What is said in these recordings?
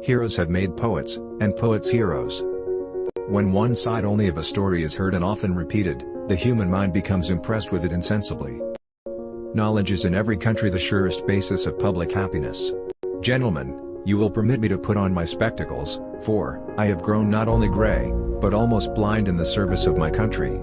Heroes have made poets, and poets heroes. When one side only of a story is heard and often repeated, the human mind becomes impressed with it insensibly. Knowledge is in every country the surest basis of public happiness. Gentlemen, you will permit me to put on my spectacles, for I have grown not only gray, but almost blind in the service of my country.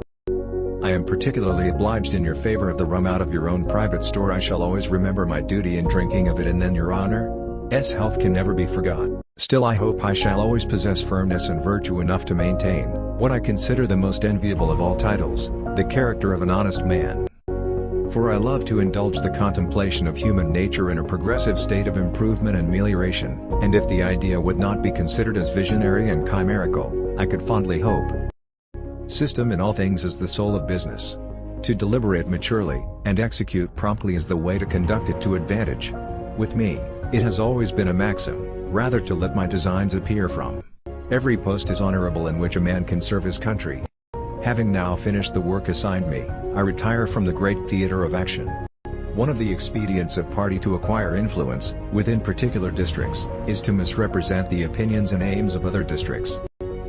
I am particularly obliged in your favor of the rum out of your own private store. I shall always remember my duty in drinking of it, and then your honor's health can never be forgot. Still, I hope I shall always possess firmness and virtue enough to maintain what I consider the most enviable of all titles, the character of an honest man. For I love to indulge the contemplation of human nature in a progressive state of improvement and amelioration, and if the idea would not be considered as visionary and chimerical, I could fondly hope. System in all things is the soul of business. To deliberate maturely, and execute promptly is the way to conduct it to advantage. With me, it has always been a maxim, rather to let my designs appear from every post is honorable in which a man can serve his country. Having now finished the work assigned me, I retire from the great theater of action. One of the expedients of party to acquire influence, within particular districts, is to misrepresent the opinions and aims of other districts.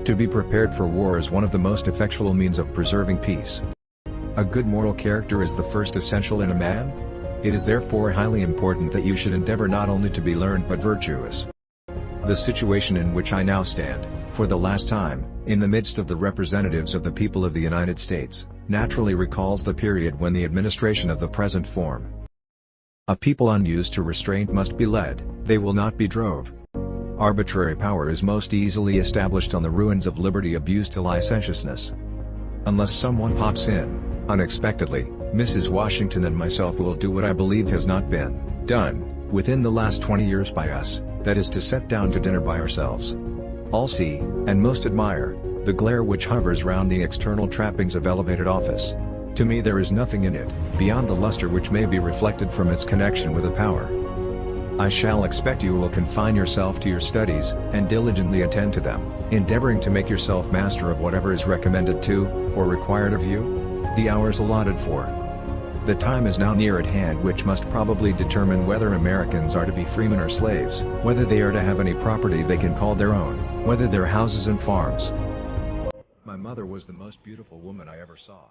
To be prepared for war is one of the most effectual means of preserving peace. A good moral character is the first essential in a man. It is therefore highly important that you should endeavor not only to be learned but virtuous. The situation in which I now stand, for the last time, in the midst of the representatives of the people of the United States, naturally recalls the period when the administration of the present form. A people unused to restraint must be led, they will not be drove. Arbitrary power is most easily established on the ruins of liberty abused to licentiousness. Unless someone pops in, unexpectedly, Mrs. Washington and myself will do what I believe has not been done, within the last 20 years by us, that is to sit down to dinner by ourselves. All see, and most admire, the glare which hovers round the external trappings of elevated office. To me there is nothing in it, beyond the luster which may be reflected from its connection with a power. I shall expect you will confine yourself to your studies, and diligently attend to them, endeavoring to make yourself master of whatever is recommended to, or required of you. The hours allotted for the time is now near at hand, which must probably determine whether Americans are to be freemen or slaves, whether they are to have any property they can call their own, whether their houses and farms. My mother was the most beautiful woman I ever saw.